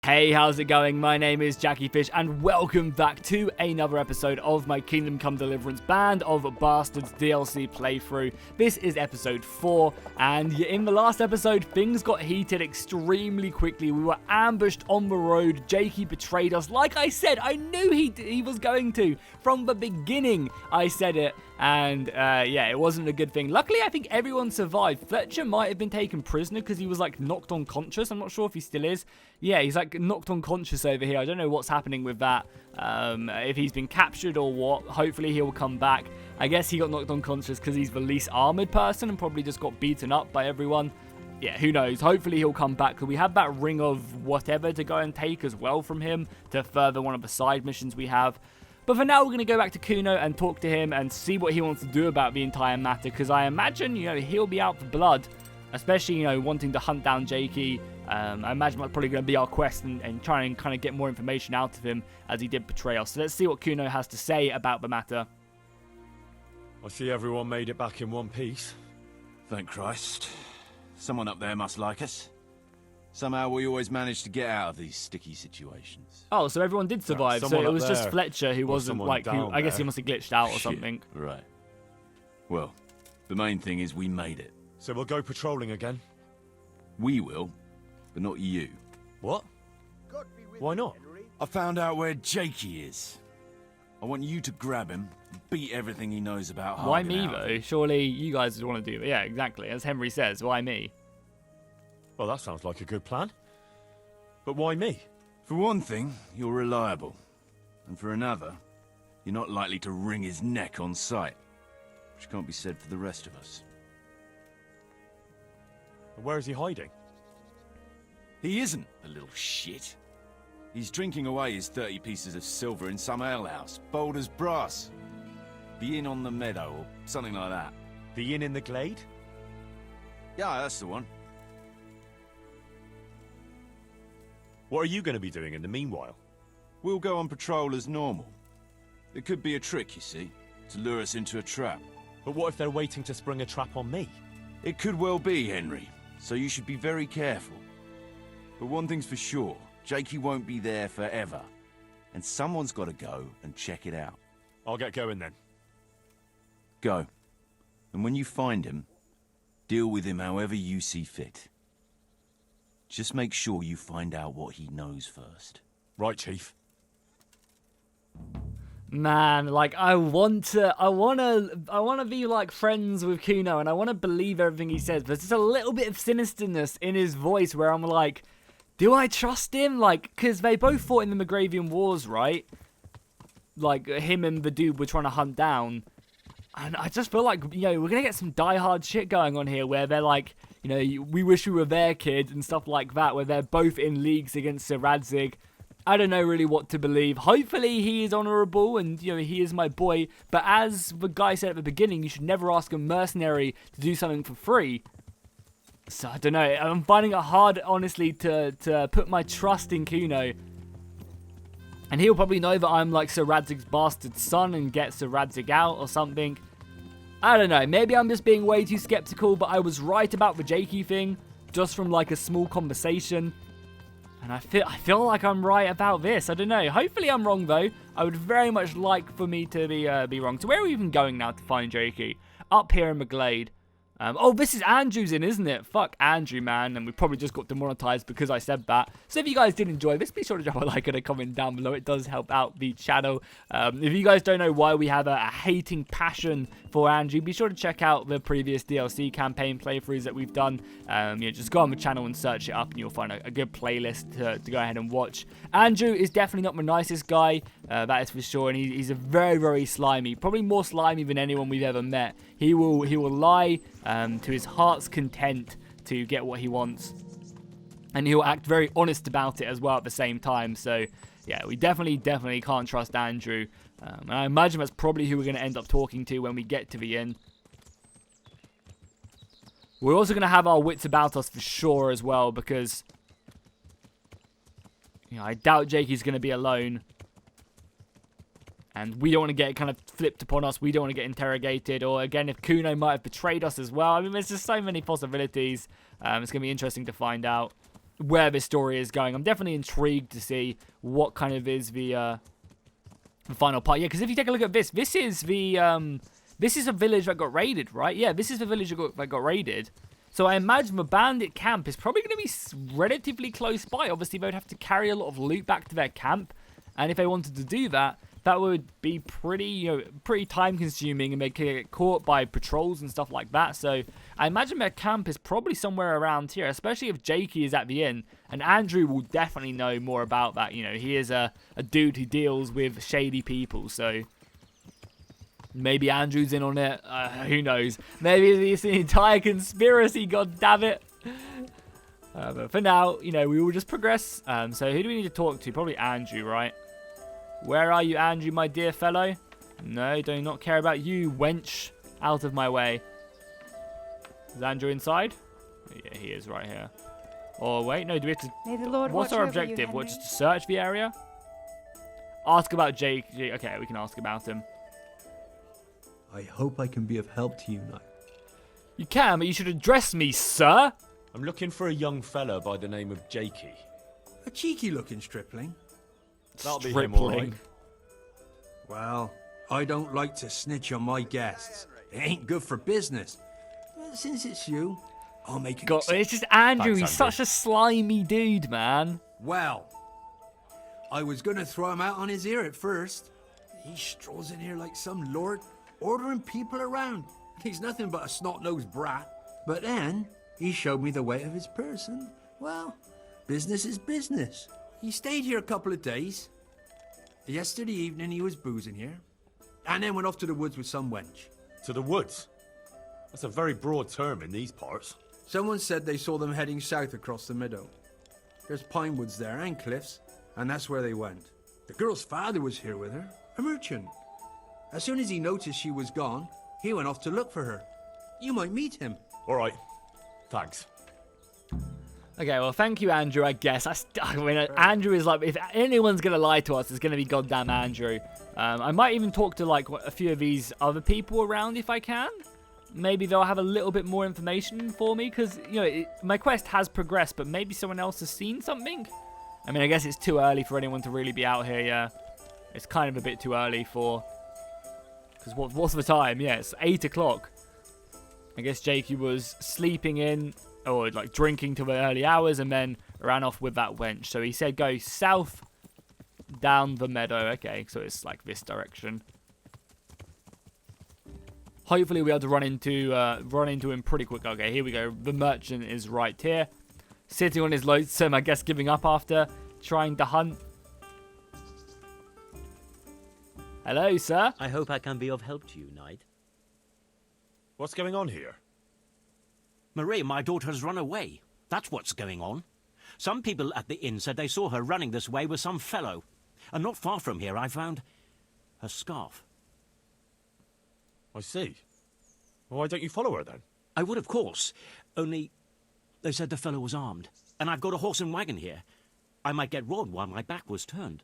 Hey, how's it going? My name is Jackie Fish and welcome back to another episode of my Kingdom Come Deliverance Band of Bastards DLC playthrough. This is episode 4 and in the last episode things got heated extremely quickly. We were ambushed on the road. Jakey betrayed us. Like I said, I knew he was going to. From the beginning I said it. And, yeah, it wasn't a good thing. Luckily, I think everyone survived. Fletcher might have been taken prisoner because he was, like, knocked unconscious. I'm not sure if he still is. Yeah, he's, like, knocked unconscious over here. I don't know what's happening with that. If he's been captured or what. Hopefully, he'll come back. I guess he got knocked unconscious because he's the least armored person and probably just got beaten up by everyone. Yeah, who knows? Hopefully, he'll come back. Because we have that ring of whatever to go and take as well from him to further one of the side missions we have. But for now, we're going to go back to Kuno and talk to him and see what he wants to do about the entire matter. Because I imagine, he'll be out for blood. Especially, wanting to hunt down Jakey. I imagine that's probably going to be our quest and try and kind of get more information out of him as he did betray us. So let's see what Kuno has to say about the matter. I see everyone made it back in one piece. Thank Christ. Someone up there must like us. Somehow we always manage to get out of these sticky situations. Oh, so everyone did survive. So it was just Fletcher who wasn't like, I guess he must have glitched out or something. Right. Well, the main thing is we made it. So we'll go patrolling again? We will, but not you. What? Why not? I found out where Jakey is. I want you to grab him, beat everything he knows about Why me, though? Surely you guys would want to do it. Yeah, exactly. As Henry says, why me? Well, that sounds like a good plan. But why me? For one thing, you're reliable. And for another, you're not likely to wring his neck on sight. Which can't be said for the rest of us. Where is he hiding? He isn't, a little shit. He's drinking away his 30 pieces of silver in some alehouse, bold as brass. The inn on the meadow, or something like that. The inn in the glade? Yeah, that's the one. What are you going to be doing in the meanwhile? We'll go on patrol as normal. It could be a trick, you see, to lure us into a trap. But what if they're waiting to spring a trap on me? It could well be, Henry, so you should be very careful. But one thing's for sure, Jakey won't be there forever. And someone's got to go and check it out. I'll get going then. Go. And when you find him, deal with him however you see fit. Just make sure you find out what he knows first. Right, Chief. Man, like I want to be like friends with Kuno and I want to believe everything he says. There's just a little bit of sinisterness in his voice where I'm like, do I trust him? Like, because they both fought in the Magravian Wars, right? Like him and the dude were trying to hunt down. And I just feel like, we're going to get some die-hard shit going on here where they're like, we wish we were there, kid, and stuff like that, where they're both in leagues against Sir Radzig. I don't know really what to believe. Hopefully he is honourable and, he is my boy. But as the guy said at the beginning, you should never ask a mercenary to do something for free. So, I don't know. I'm finding it hard, honestly, to put my trust in Kuno. And he'll probably know that I'm like Sir Radzig's bastard son and get Sir Radzig out or something. I don't know. Maybe I'm just being way too skeptical, but I was right about the Jakey thing. Just from like a small conversation. And I feel like I'm right about this. I don't know. Hopefully I'm wrong though. I would very much like for me to be wrong. So where are we even going now to find Jakey? Up here in the glade. Oh, this is Andrew's in, isn't it? Fuck Andrew, man. And we probably just got demonetized because I said that. So if you guys did enjoy this, be sure to drop a like and a comment down below. It does help out the channel. If you guys don't know why we have a hating passion for Andrew, be sure to check out the previous DLC campaign playthroughs that we've done. Just go on the channel and search it up and you'll find a good playlist to go ahead and watch. Andrew is definitely not the nicest guy. That is for sure. And he's a very, very slimy. Probably more slimy than anyone we've ever met. He will lie to his heart's content to get what he wants. And he'll act very honest about it as well at the same time. So, yeah, we definitely can't trust Andrew. And I imagine that's probably who we're going to end up talking to when we get to the inn. We're also going to have our wits about us for sure as well. Because, I doubt Jakey's going to be alone. And we don't want to get kind of flipped upon us. We don't want to get interrogated. Or, again, if Kuno might have betrayed us as well. I mean, there's just so many possibilities. It's going to be interesting to find out. where this story is going. I'm definitely intrigued to see what kind of is the final part. Yeah, because if you take a look at this, this is a village that got raided, right? Yeah, this is the village that got raided. So I imagine the bandit camp is probably going to be relatively close by. Obviously, they would have to carry a lot of loot back to their camp. And if they wanted to do that, that would be pretty, pretty time-consuming, and they could get caught by patrols and stuff like that. So I imagine their camp is probably somewhere around here, especially if Jakey is at the inn. And Andrew will definitely know more about that. He is a dude who deals with shady people, so maybe Andrew's in on it. Who knows? Maybe it's the entire conspiracy, god damn it. But for now, we will just progress. So who do we need to talk to? Probably Andrew, right? Where are you, Andrew, my dear fellow? No, do not care about you, wench. Out of my way. Is Andrew inside? Yeah, he is right here. Oh, wait, no, do we have to... May the Lord What's watch our over you, objective? What, Henry? just to search the area? Ask about Jake. Okay, we can ask about him. I hope I can be of help to you, knight. You can, but you should address me, sir. I'm looking for a young fella by the name of Jakey. A cheeky-looking stripling. That'll be him, all right. Stripling. Well, I don't like to snitch on my guests. It ain't good for business. But since it's you, I'll make it. God, it's just Andrew. Thanks, He's Andrew. such a slimy dude, man. Well, I was gonna throw him out on his ear at first. He strolls in here like some lord, ordering people around. He's nothing but a snot-nosed brat. But then, he showed me the weight of his person. Well, business is business. He stayed here a couple of days. Yesterday evening, he was boozing here. And then went off to the woods with some wench. To the woods? That's a very broad term in these parts. Someone said they saw them heading south across the meadow. There's pine woods there and cliffs, and that's where they went. The girl's father was here with her, a merchant. As soon as he noticed she was gone, he went off to look for her. You might meet him. All right. Thanks. Okay, well, thank you, Andrew, I guess. I mean, Andrew is like, if anyone's going to lie to us, it's going to be goddamn Andrew. I might even talk to, like, a few of these other people around if I can. Maybe they'll have a little bit more information for me, because, my quest has progressed, but maybe someone else has seen something? I mean, I guess it's too early for anyone to really be out here, yeah. It's kind of a bit too early for... Because what's the time? Yeah, it's 8 o'clock. I guess Jakey was sleeping in... or like drinking till the early hours, and then ran off with that wench. So he said go south down the meadow. Okay, so it's like this direction. Hopefully we'll be able to run into him pretty quick. Okay, here we go. The merchant is right here, sitting on his lonesome, I guess giving up after trying to hunt. Hello, sir. I hope I can be of help to you, knight. What's going on here? Marie, my daughter has run away. That's what's going on. Some people at the inn said they saw her running this way with some fellow. And not far from here, I found her scarf. I see. Well, why don't you follow her then? I would, of course. Only they said the fellow was armed. And I've got a horse and wagon here. I might get robbed while my back was turned.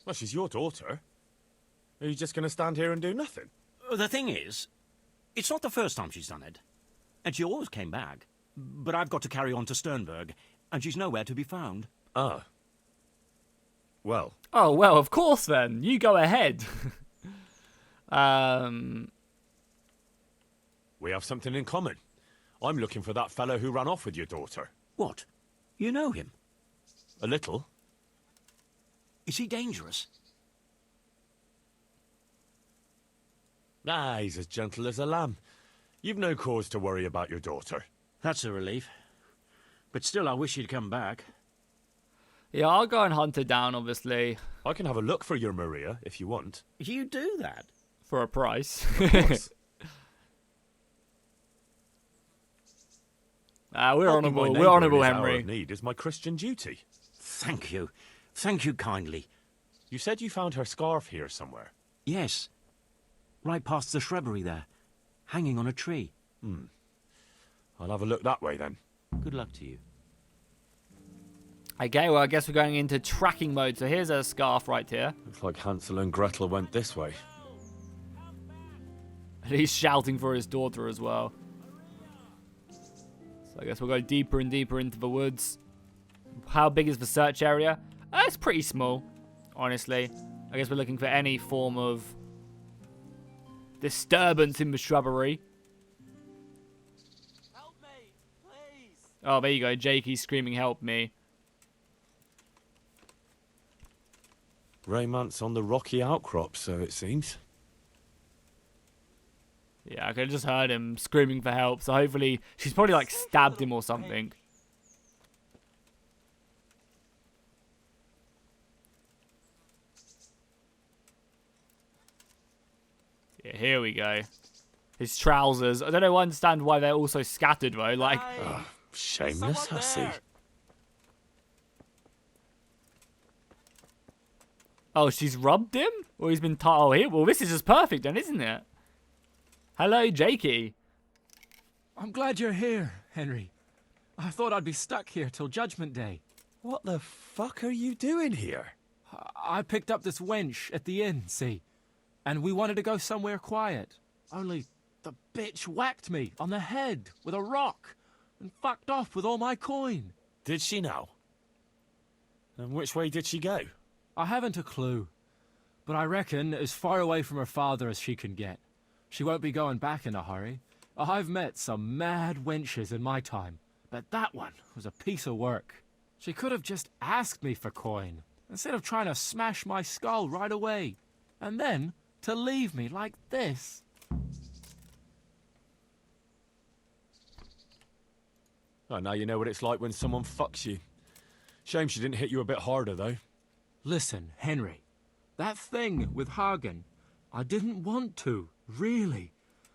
Well, she's your daughter. Are you just going to stand here and do nothing? The thing is, it's not the first time she's done it. And she always came back. But I've got to carry on to Sternberg, and she's nowhere to be found. Ah. Well. Oh, well, of course then. You go ahead. We have something in common. I'm looking for that fellow who ran off with your daughter. What? You know him? A little. Is he dangerous? Ah, he's as gentle as a lamb. You've no cause to worry about your daughter. That's a relief. But still, I wish he'd come back. Yeah, I'll go and hunt her down, obviously, I can have a look for your Maria, if you want. You do that? for a price. Of course. We're Helping my honourable. neighbour We're honourable, in his hour Henry. of need is my Christian duty. Thank you. Thank you kindly. You said you found her scarf here somewhere. Yes. Right past the shrubbery there. Hanging on a tree. I'll have a look that way then. Good luck to you. Okay, well, I guess we're going into tracking mode. So here's a scarf right here. Looks like Hansel and Gretel went this way. And he's shouting for his daughter as well. So I guess we'll go deeper and deeper into the woods. How big is the search area? It's pretty small, honestly. I guess we're looking for any form of disturbance in the shrubbery. Help me, please. Oh, there you go. Jakey's screaming, help me. Raymant's on the rocky outcrop, so it seems. Yeah, I could have just heard him screaming for help. So hopefully she's probably like stabbed him or something. Yeah, here we go. His trousers. I don't know. I understand why they're also scattered though. Like, Shameless hussy. oh, she's rubbed him, or he's been tied. Oh, here. Well, this is just perfect, then, isn't it? Hello, Jakey. I'm glad you're here, Henry. I thought I'd be stuck here till Judgment Day. What the fuck are you doing here? I picked up this wench at the inn, see? And we wanted to go somewhere quiet. Only the bitch whacked me on the head with a rock and fucked off with all my coin. Did she now? And which way did she go? I haven't a clue, but I reckon as far away from her father as she can get. She won't be going back in a hurry. I've met some mad wenches in my time, but that one was a piece of work. She could have just asked me for coin, instead of trying to smash my skull right away. And then to leave me like this. Oh, now you know what it's like when someone fucks you. Shame she didn't hit you a bit harder, though. Listen, Henry, that thing with Hagen, I didn't want to, really.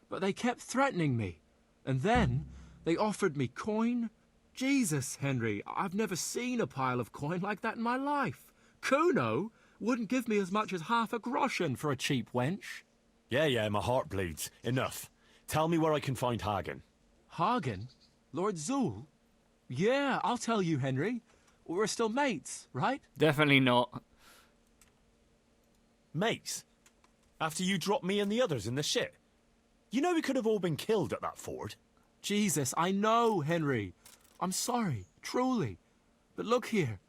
But they kept threatening me. And then they offered me coin. Jesus, Henry, I've never seen a pile of coin like that in my life. Kuno wouldn't give me as much as half a groschen for a cheap wench. Yeah, my heart bleeds. Enough. Tell me where I can find Hagen. Hagen? Lord Zool? Yeah, I'll tell you, Henry. We're still mates, right? Definitely not. Mates? After you dropped me and the others in the shit? You know we could have all been killed at that ford. Jesus, I know, Henry. I'm sorry, truly. But look here.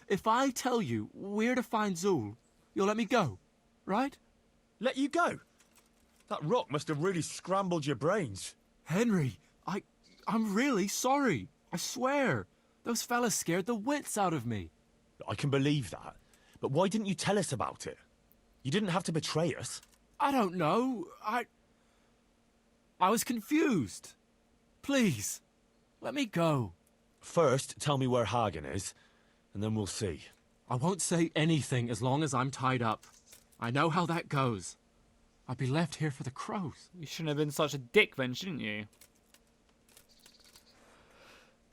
If I tell you where to find Zool, you'll let me go, right? Let you go? That rock must have really scrambled your brains. Henry, I'm really sorry. I swear. Those fellas scared the wits out of me. I can believe that. But why didn't you tell us about it? You didn't have to betray us. I don't know. I was confused. Please, let me go. First, tell me where Hagen is, and then we'll see. I won't say anything as long as I'm tied up. I know how that goes. I'd be left here for the crows. You shouldn't have been such a dick then, shouldn't you?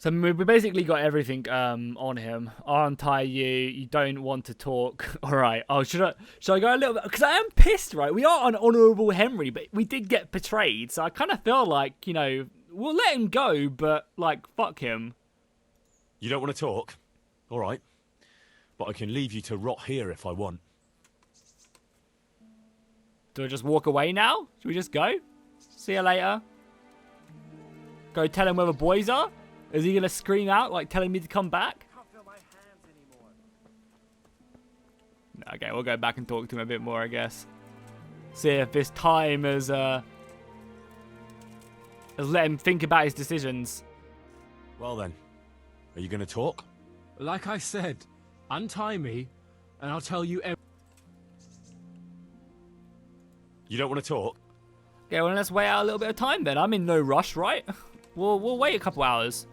So we basically got everything on him. I'll untie you. You don't want to talk. All right. Oh, should I go a little bit? Because I am pissed, right? We are an honourable Henry, but we did get betrayed. So I kind of feel like, you know, we'll let him go, but, like, fuck him. You don't want to talk? All right. But I can leave you to rot here if I want. Do I just walk away now? Should we just go? See you later. Go tell him where the boys are? Is he going to scream out, like, telling me to come back? Can't feel my hands anymore. Okay, we'll go back and talk to him a bit more, I guess. See if this time has let him think about his decisions. Well then, are you going to talk? Like I said, untie me, and I'll tell you everything. You don't want to talk? Okay, well, let's wait out a little bit of time then. I'm in no rush, right? We'll wait a couple hours.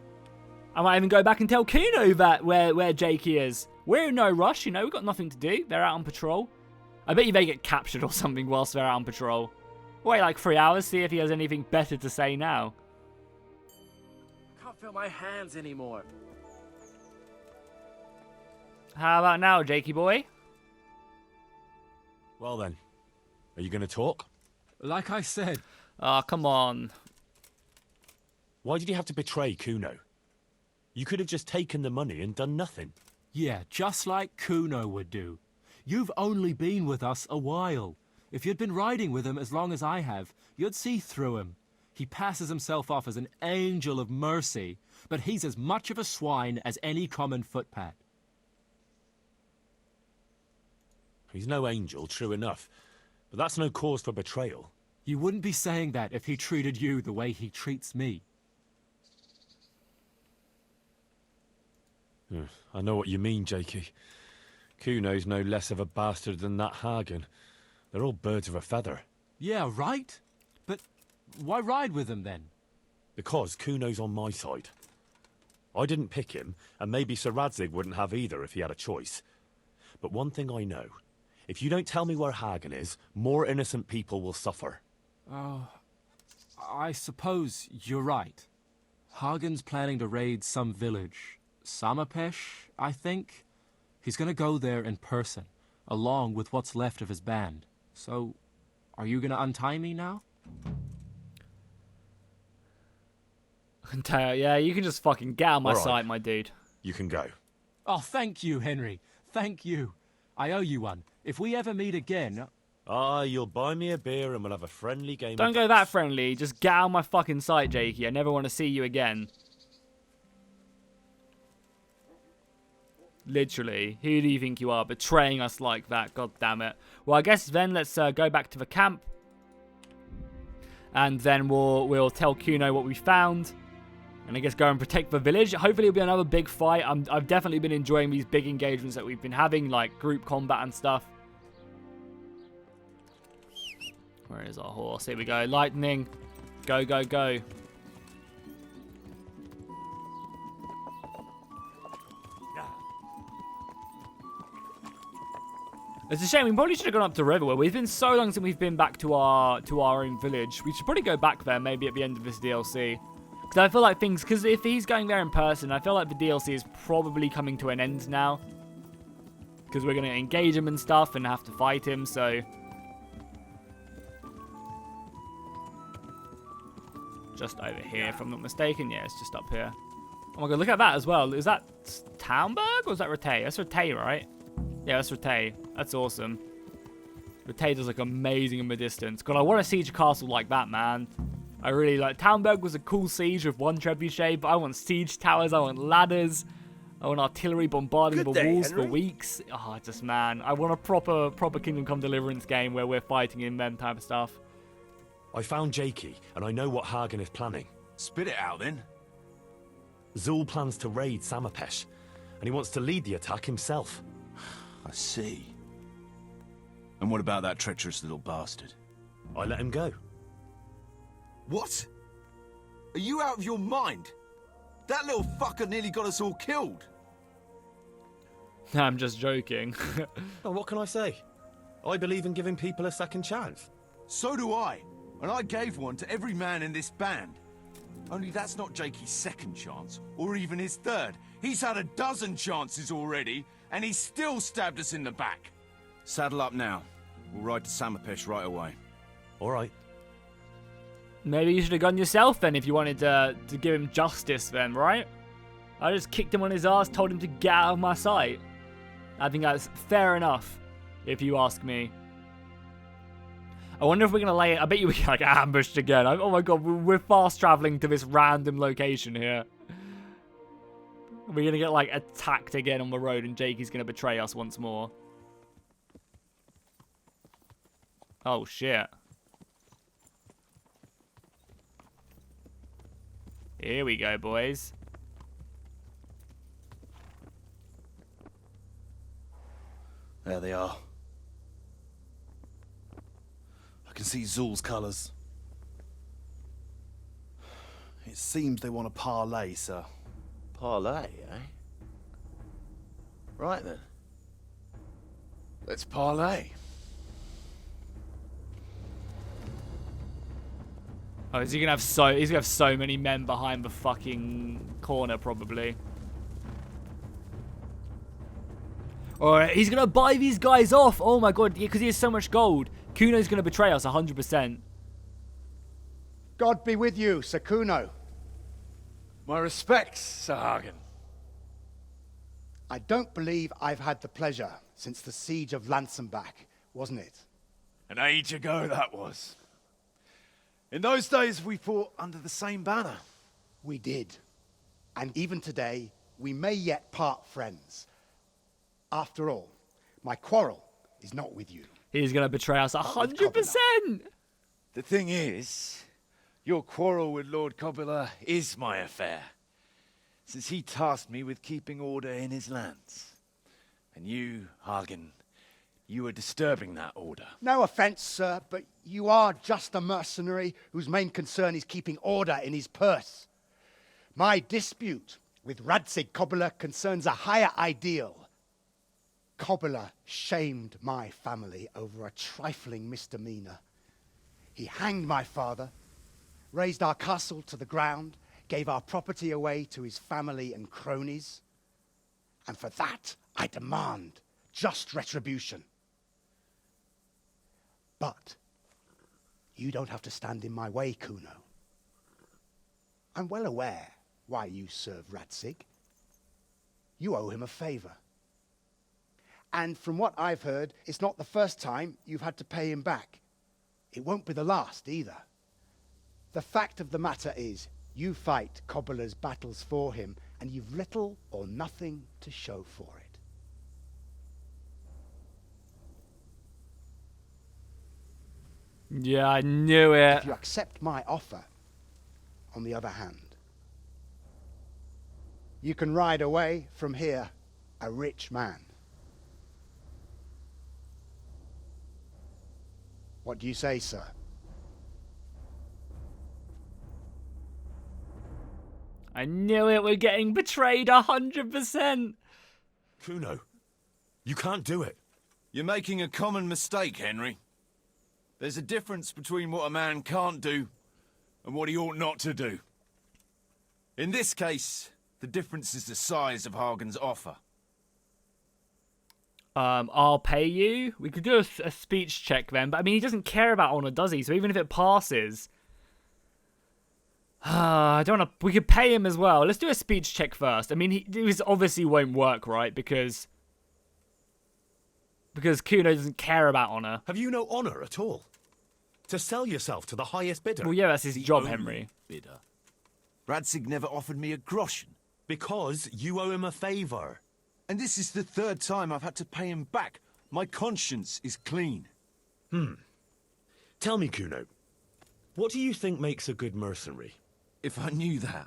I might even go back and tell Kuno that where Jakey is. We're in no rush, you know. We've got nothing to do. They're out on patrol. I bet you they get captured or something whilst they're out on patrol. Wait like 3 hours, see if he has anything better to say now. Can't feel my hands anymore. How about now, Jakey boy? Well then, are you going to talk? Like I said, Oh, come on. Why did you have to betray Kuno? You could have just taken the money and done nothing. yeah, just like Kuno would do. You've only been with us a while. If you'd been riding with him as long as I have, you'd see through him. He passes himself off as an angel of mercy, but he's as much of a swine as any common footpad. He's no angel, true enough. But that's no cause for betrayal. You wouldn't be saying that if he treated you the way he treats me. I know what you mean, Jakey. Kuno's no less of a bastard than that Hagen. They're all birds of a feather. Yeah, right? But why ride with him then? Because Kuno's on my side. I didn't pick him, and maybe Sir Radzig wouldn't have either if he had a choice. But one thing I know. If you don't tell me where Hagen is, more innocent people will suffer. Oh, I suppose you're right. Hagen's planning to raid some village. Samapesh, I think. He's gonna go there in person, along with what's left of his band. So, are you gonna untie me now? Yeah, you can just fucking get out of my All right. sight, my dude. You can go. Oh, thank you, Henry. Thank you. I owe you one. If we ever meet again... You'll buy me a beer and we'll have a friendly game. Don't go that friendly. Just get out of my fucking sight, Jakey. I never want to see you again. Literally. Who do you think you are, betraying us like that? God damn it. Well, I guess then let's go back to the camp. And then we'll tell Kuno what we found. And I guess go and protect the village. Hopefully it'll be another big fight. I've definitely been enjoying these big engagements that we've been having, like group combat and stuff. Where is our horse? Here we go. Lightning. Go, go, go. It's a shame. We probably should have gone up to Riverwood. We've been so long since we've been back to our own village. We should probably go back there maybe at the end of this DLC. Because I feel like things... Because if he's going there in person, I feel like the DLC is probably coming to an end now. Because we're going to engage him and stuff and have to fight him, so... Just over here, if I'm not mistaken. Yeah, it's just up here. Oh my god, look at that as well. Is that Townburg or is that Ratay? That's Ratay, right? Yeah, that's Ratay. That's awesome. Ratay does look amazing in the distance. God, I want a siege castle like that, man. I really like... Townburg was a cool siege with one trebuchet, but I want siege towers, I want ladders, I want artillery bombarding the walls for weeks. Oh, just, man. I want a proper Kingdom Come Deliverance game where we're fighting in them type of stuff. I found Jakey, and I know what Hagen is planning. Spit it out, then. Zul plans to raid Samapesh, and he wants to lead the attack himself. I see. And what about that treacherous little bastard? I let him go. What? Are you out of your mind? That little fucker nearly got us all killed. I'm just joking. Oh, what can I say? I believe in giving people a second chance. So do I. And I gave one to every man in this band. Only that's not Jakey's second chance, or even his third. He's had a dozen chances already, and he still stabbed us in the back. Saddle up now. We'll ride to Samapesh right away. All right. Maybe you should have gone yourself then if you wanted to give him justice then, right? I just kicked him on his ass, told him to get out of my sight. I think that's fair enough, if you ask me. I wonder if we're going to lay it... I bet you we get, like, ambushed again. Oh my god, we're fast traveling to this random location here. We're going to get, like, attacked again on the road and Jakey's going to betray us once more. Oh, shit. Here we go, boys. There they are. I can see Zul's colours. It seems they want a parley, sir. Parlay, eh? Right then. Let's parley. Oh, he's gonna have so many men behind the fucking corner, probably. Or he's gonna buy these guys off. Oh my god, because he has so much gold. Kuno's gonna betray us 100%. God be with you, Sir Kuno. My respects, Sir Hagen. I don't believe I've had the pleasure since the siege of Lansenbach, wasn't it? An age ago that was. In those days, we fought under the same banner. We did. And even today, we may yet part friends. After all, my quarrel is not with you. He's going to betray us 100%. The thing is, your quarrel with Lord Cobula is my affair, since he tasked me with keeping order in his lands. And you, Hagen, you are disturbing that order. No offense, sir, but you are just a mercenary whose main concern is keeping order in his purse. My dispute with Radzig Cobula concerns a higher ideal. Cobula shamed my family over a trifling misdemeanor. He hanged my father, razed our castle to the ground, gave our property away to his family and cronies. And for that, I demand just retribution. But you don't have to stand in my way, Kuno. I'm well aware why you serve Radzig. You owe him a favor. And from what I've heard, it's not the first time you've had to pay him back. It won't be the last either. The fact of the matter is, you fight Cobula's battles for him, and you've little or nothing to show for it. Yeah, I knew it. If you accept my offer, on the other hand, you can ride away from here a rich man. What do you say, sir? I knew it. We're getting betrayed 100%. Kuno, you can't do it. You're making a common mistake, Henry. There's a difference between what a man can't do and what he ought not to do. In this case, the difference is the size of Hagen's offer. I'll pay you. We could do a speech check then, but I mean, he doesn't care about honor, does he? So even if it passes, I don't know. We could pay him as well. Let's do a speech check first. I mean, this obviously won't work, right? Because Kuno doesn't care about honor. Have you no honor at all? To sell yourself to the highest bidder? Well, yeah, that's his job, only Henry. Bidder. Radzig never offered me a groschen. Because you owe him a favor. And this is the third time I've had to pay him back. My conscience is clean. Tell me, Kuno, what do you think makes a good mercenary? If I knew that,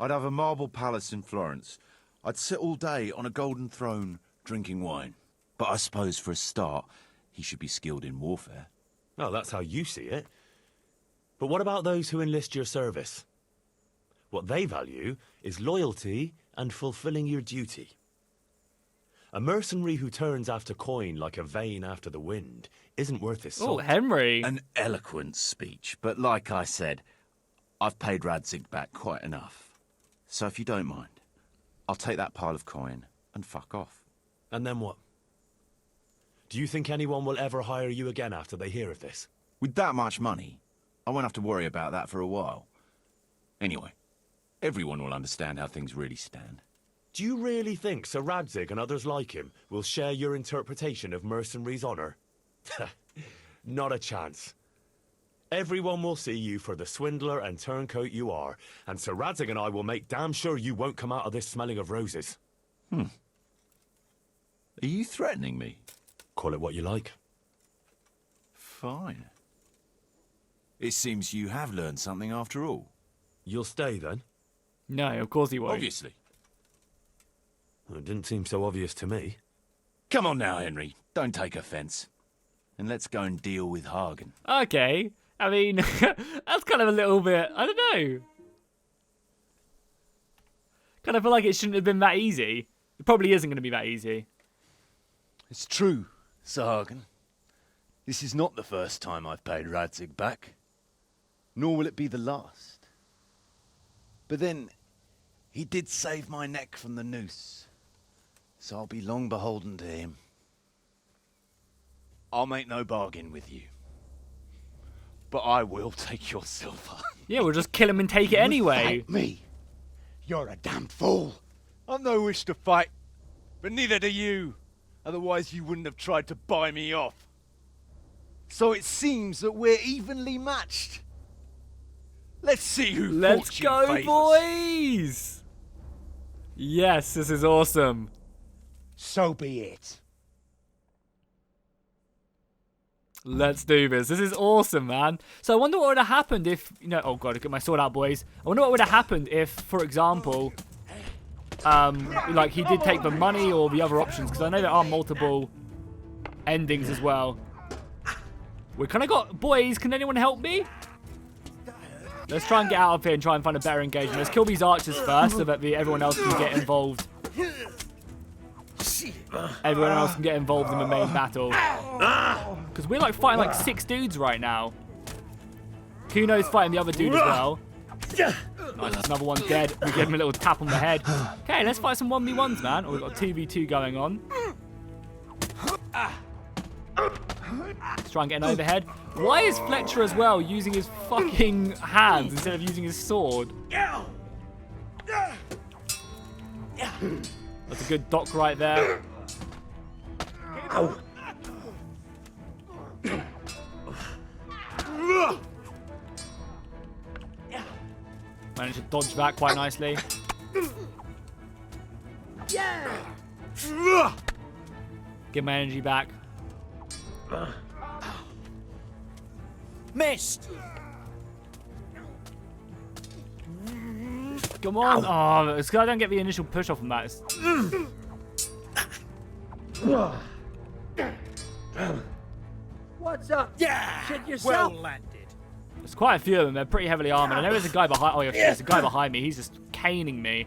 I'd have a marble palace in Florence. I'd sit all day on a golden throne, drinking wine. But I suppose for a start, he should be skilled in warfare. Oh, that's how you see it. But what about those who enlist your service? What they value is loyalty and fulfilling your duty. A mercenary who turns after coin like a vane after the wind isn't worth his Oh, salt. Henry. An eloquent speech, but like I said, I've paid Radzig back quite enough. So if you don't mind, I'll take that pile of coin and fuck off. And then what? Do you think anyone will ever hire you again after they hear of this? With that much money, I won't have to worry about that for a while. Anyway, everyone will understand how things really stand. Do you really think Sir Radzig and others like him will share your interpretation of mercenaries' honor? Not a chance. Everyone will see you for the swindler and turncoat you are, and Sir Radzig and I will make damn sure you won't come out of this smelling of roses. Are you threatening me? Call it what you like. Fine. It seems you have learned something after all. You'll stay then? No, of course he won't. Obviously. Well, it didn't seem so obvious to me. Come on now, Henry. Don't take offence. And let's go and deal with Hagen. Okay. I mean, that's kind of a little bit, I don't know. Kind of feel like it shouldn't have been that easy. It probably isn't going to be that easy. It's true, Sir Hagen. This is not the first time I've paid Radzig back. Nor will it be the last. But then, he did save my neck from the noose. So I'll be long beholden to him. I'll make no bargain with you. But I will take your silver. Yeah, we'll just kill him and take it anyway. Fight me. You're a damn fool. I've no wish to fight, but neither do you. Otherwise you wouldn't have tried to buy me off. So it seems that we're evenly matched. Let's see who Let's fortune go, favours. boys! Yes, this is awesome. So be it. Let's do this. This is awesome, man. So I wonder what would have happened if, you know, oh god, I get my sword out, boys. I wonder what would have happened if, for example, like he did take the money or the other options, because I know there are multiple endings as well. We kind of got, boys, can anyone help me? Let's try and get out of here and try and find a better engagement. Let's kill these archers first so that everyone else can get involved. Everyone else can get involved in the main battle. Because we're like fighting like 6 dudes right now. Kuno's fighting the other dude as well. Nice, another one's dead. We give him a little tap on the head. Okay, let's fight some 1v1s, man. Oh, we've got 2v2 going on. Let's try and get an overhead. Why is Fletcher as well using his fucking hands instead of using his sword? That's a good dock right there. Managed to dodge that quite nicely. Get my energy back. Missed! Come on. Oh, this guy don't get the initial push off from that. What's up? Yeah! Shit yourself. Well landed. There's quite a few of them. They're pretty heavily armored. I know there's a guy behind. Oh, yeah, there's a guy behind me. He's just caning me.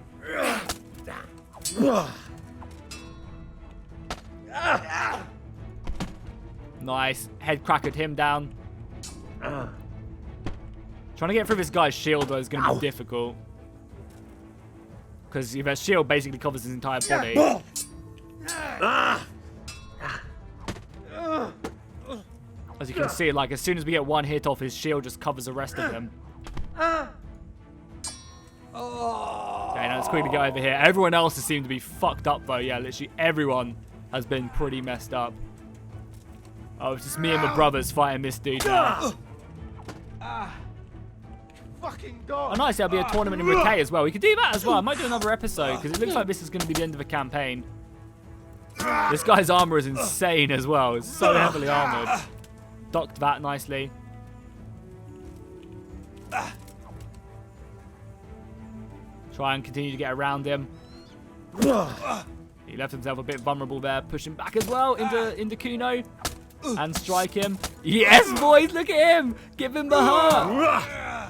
Nice. Head crackered him down. Trying to get through this guy's shield though is going to be difficult. Because that shield basically covers his entire body. As you can see, like as soon as we get one hit off, his shield just covers the rest of him. Okay, now let's quickly get over here. Everyone else has seemed to be fucked up though. Yeah, literally everyone has been pretty messed up. Oh, it's just me and my brothers fighting this dude now. Fucking dog. Oh, nice. There'll be a tournament in Riquet as well. We could do that as well. I might do another episode because it looks like this is going to be the end of the campaign. This guy's armor is insane as well. It's so heavily armored. Docked that nicely. Try and continue to get around him. He left himself a bit vulnerable there. Push him back as well into Kuno. And strike him. Yes, boys, look at him. Give him the heart.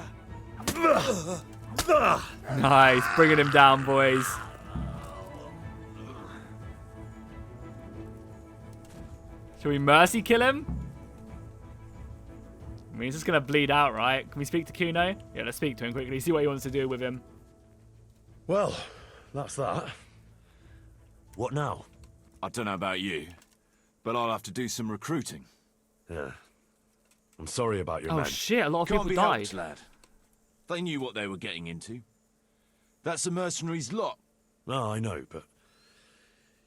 Nice, bringing him down, boys. Should we mercy kill him? I mean, he's just going to bleed out, right? Can we speak to Kuno? Yeah, let's speak to him quickly. See what he wants to do with him. Well, that's that. What now? I don't know about you, but I'll have to do some recruiting. Yeah. I'm sorry about your Oh, men. shit. A lot of Can't people be died. helped, lad. They knew what they were getting into. That's a mercenary's lot. No, I know, but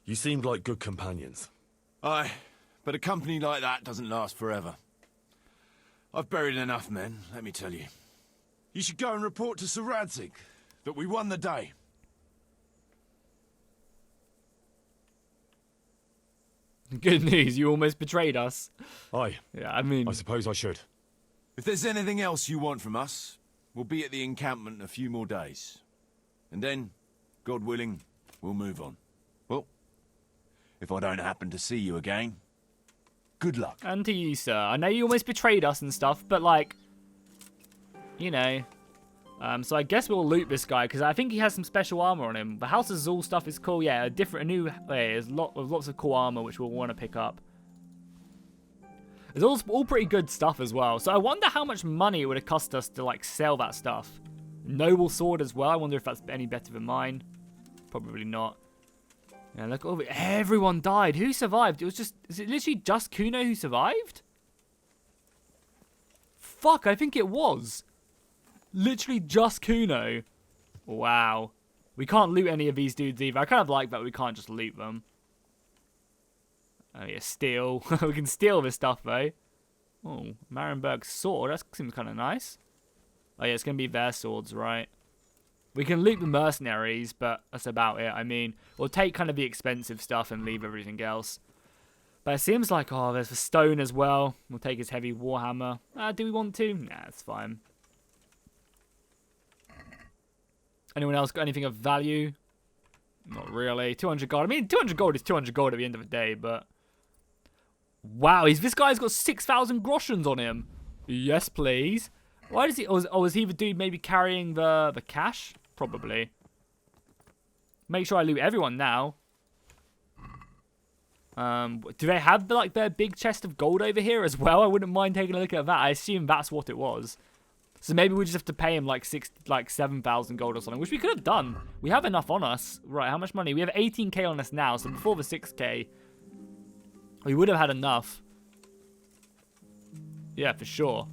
you seemed like good companions. Aye, but a company like that doesn't last forever. I've buried enough men, let me tell you. You should go and report to Sir Radzig that we won the day. Good news. You almost betrayed us. Aye. Yeah, I mean... I suppose I should. If there's anything else you want from us, we'll be at the encampment in a few more days. And then, God willing, we'll move on. Well, if I don't happen to see you again, good luck. And to you, sir. I know you almost betrayed us and stuff, but like... You know... so I guess we'll loot this guy, because I think he has some special armor on him. The House of Zul stuff is cool, yeah. A new... There's lots of cool armor, which we'll want to pick up. It's all pretty good stuff as well. So I wonder how much money it would have cost us to, like, sell that stuff. Noble sword as well. I wonder if that's any better than mine. Probably not. Yeah, look over. Everyone died. Who survived? It was just... Is it literally just Kuno who survived? Fuck, I think it was. Literally just Kuno. Wow. We can't loot any of these dudes either. I kind of like that we can't just loot them. Oh yeah, steal. We can steal this stuff though. Oh, Marienberg's sword. That seems kind of nice. Oh, yeah, it's going to be their swords, right? We can loot the mercenaries, but that's about it. I mean, we'll take kind of the expensive stuff and leave everything else. But it seems like, oh, there's a stone as well. We'll take his heavy warhammer. Do we want to? Nah, it's fine. Anyone else got anything of value? Not really. 200 gold. I mean, 200 gold is 200 gold at the end of the day, but... Wow, this guy's got 6,000 groschens on him. Yes, please. Why does he... Oh, is he the dude maybe carrying the cash? Probably. Make sure I loot everyone now. Do they have, like, their big chest of gold over here as well? I wouldn't mind taking a look at that. I assume that's what it was. So maybe we just have to pay him like 7,000 gold or something, which we could have done. We have enough on us. Right, how much money? We have 18k on us now, so before the 6k, we would have had enough. Yeah, for sure.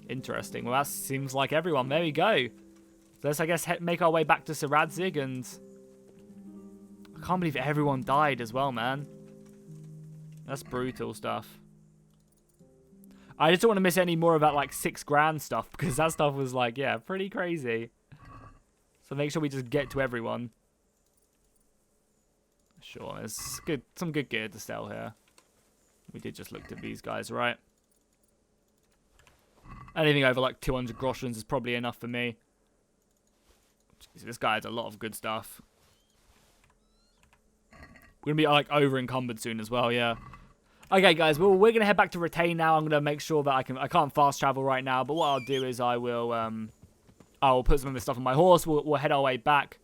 Interesting. Well, that seems like everyone. There we go. So let's, I guess, make our way back to Sir Radzig, and... I can't believe everyone died as well, man. That's brutal stuff. I just don't want to miss any more of that, like, 6 grand stuff, because that stuff was, like, yeah, pretty crazy. So make sure we just get to everyone. Sure, there's some good gear to sell here. We did just look at these guys, right? Anything over, like, 200 groschens is probably enough for me. Jeez, this guy has a lot of good stuff. We're going to be, like, over-encumbered soon as well, yeah. Okay, guys, well, we're going to head back to Retain now. I'm going to make sure that I can't fast travel right now, but what I'll do is I will put some of this stuff on my horse. We'll head our way back,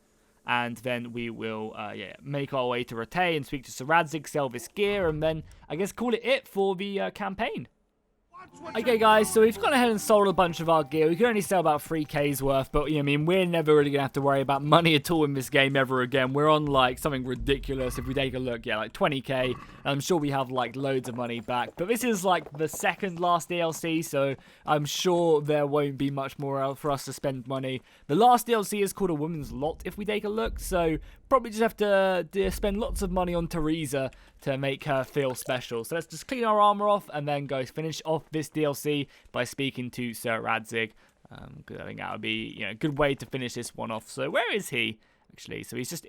and then we will, make our way to Retain, speak to Sir Radzig, sell this gear, and then, I guess, call it for the campaign. Okay, guys, so we've gone ahead and sold a bunch of our gear. We can only sell about 3k's worth, but, you know, I mean, we're never really going to have to worry about money at all in this game ever again. We're on, like, something ridiculous. If we take a look, yeah, like 20k, and I'm sure we have, like, loads of money back. But this is, like, the second last DLC, so I'm sure there won't be much more out for us to spend money. The last DLC is called A Woman's Lot, if we take a look, so probably just have to spend lots of money on Teresa to make her feel special. So let's just clean our armor off and then go finish off this DLC by speaking to Sir Radzig. I think that would be, you know, a good way to finish this one off. So where is he, actually? So he's just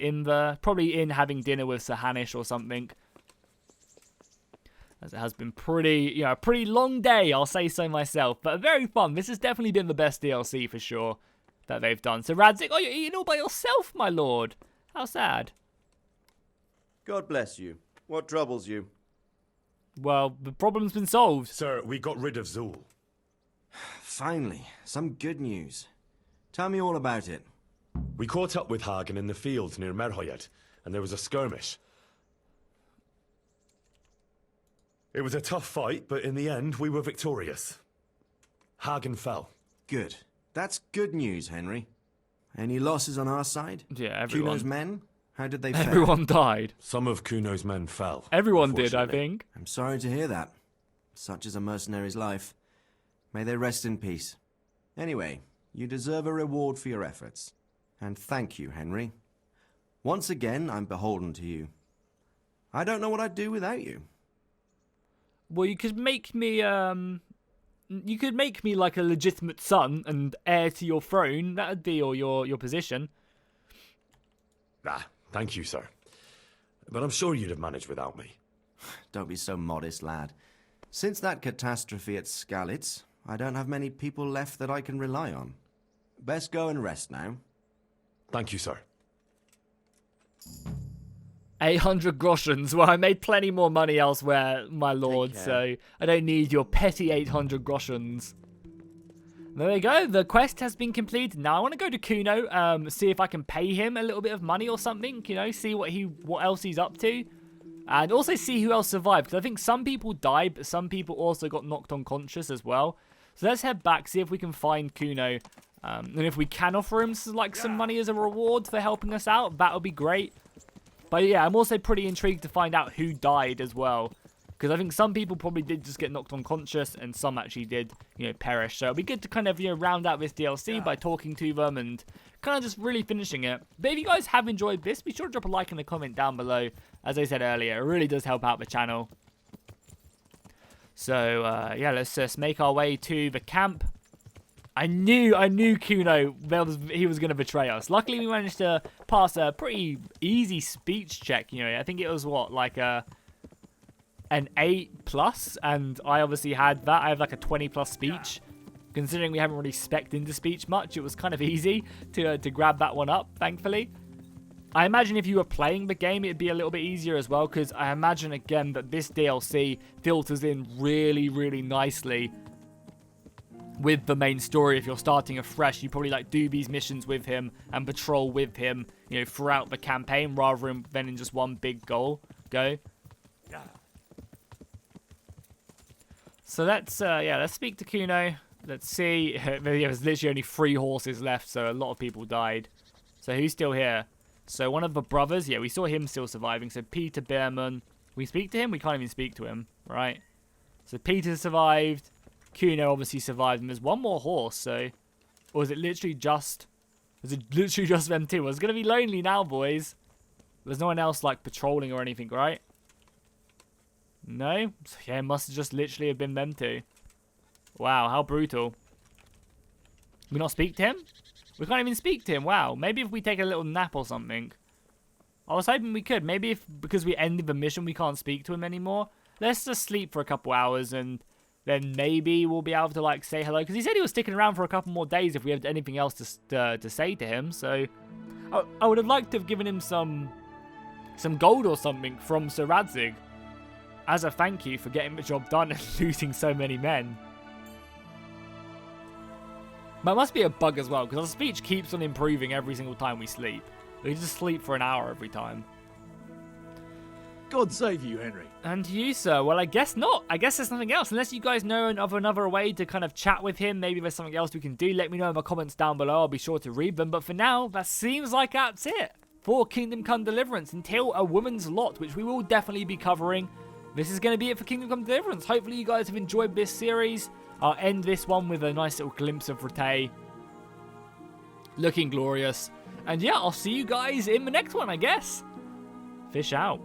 probably in having dinner with Sir Hanish or something. As it has been a pretty long day, I'll say so myself. But very fun. This has definitely been the best DLC for sure that they've done. So Radzig, oh, you're eating all by yourself, my lord. How sad. God bless you. What troubles you? Well, the problem's been solved. Sir, we got rid of Zool. Finally, some good news. Tell me all about it. We caught up with Hagen in the fields near Merhoyed, and there was a skirmish. It was a tough fight, but in the end, we were victorious. Hagen fell. Good. That's good news, Henry. Any losses on our side? Yeah, everyone. Kuno's men? How did they fare? Everyone died. Some of Kuno's men fell. Everyone did, I think. I'm sorry to hear that. Such is a mercenary's life. May they rest in peace. Anyway, you deserve a reward for your efforts. And thank you, Henry. Once again, I'm beholden to you. I don't know what I'd do without you. Well, you could make me, like a legitimate son and heir to your throne. That'd be your position. Thank you, sir. But I'm sure you'd have managed without me. Don't be so modest, lad. Since that catastrophe at Skalitz, I don't have many people left that I can rely on. Best go and rest now. Thank you, sir. 800 groschens. Well, I made plenty more money elsewhere, my lord, so I don't need your petty 800 groschens. There we go. The quest has been completed. Now I want to go to Kuno, see if I can pay him a little bit of money or something. You know, see what else he's up to, and also see who else survived. Because I think some people died, but some people also got knocked unconscious as well. So let's head back, see if we can find Kuno, and if we can offer him some money as a reward for helping us out, that would be great. But yeah, I'm also pretty intrigued to find out who died as well. Because I think some people probably did just get knocked unconscious, and some actually did, you know, perish. So it'll be good to kind of, you know, round out this DLC by talking to them and kind of just really finishing it. But if you guys have enjoyed this, be sure to drop a like and a comment down below. As I said earlier, it really does help out the channel. So, yeah, let's just make our way to the camp. I knew Kuno, he was going to betray us. Luckily, we managed to pass a pretty easy speech check. You know, I think it was what, like an 8+, and I obviously had that. I have like a 20+ speech. Considering we haven't really spec'd into speech much, it was kind of easy to grab that one up, thankfully. I imagine if you were playing the game, it'd be a little bit easier as well, because I imagine, again, that this DLC filters in really, really nicely with the main story. If you're starting afresh, you probably like do these missions with him and patrol with him, you know, throughout the campaign, rather than in just one big go. So let's speak to Kuno. Let's see. There's literally only 3 horses left, so a lot of people died. So who's still here? So one of the brothers, yeah, we saw him still surviving. So Peter Behrman. We speak to him? We can't even speak to him, right? So Peter survived. Kuno obviously survived. And there's one more horse, so... Or is it literally just... Is it literally just them two? Well, it's going to be lonely now, boys. There's no one else, like, patrolling or anything, right? No? So, yeah, it must have just literally have been them two. Wow, how brutal. We not speak to him? We can't even speak to him. Wow, maybe if we take a little nap or something. I was hoping we could. Maybe if, because we ended the mission, we can't speak to him anymore. Let's just sleep for a couple hours and then maybe we'll be able to, like, say hello. Because he said he was sticking around for a couple more days if we had anything else to say to him. So, I would have liked to have given him some gold or something from Sir Radzig as a thank you for getting the job done and losing so many men. But it must be a bug as well, because our speech keeps on improving every single time we sleep. We just sleep for an hour every time. God save you, Henry. And you, sir. Well, I guess not. I guess there's nothing else. Unless you guys know of another way to kind of chat with him. Maybe there's something else we can do. Let me know in the comments down below. I'll be sure to read them. But for now, that seems like that's it for Kingdom Come Deliverance. Until A Woman's Lot, which we will definitely be covering. This is going to be it for Kingdom Come Deliverance. Hopefully you guys have enjoyed this series. I'll end this one with a nice little glimpse of Rattay. Looking glorious. And yeah, I'll see you guys in the next one, I guess. Fish out.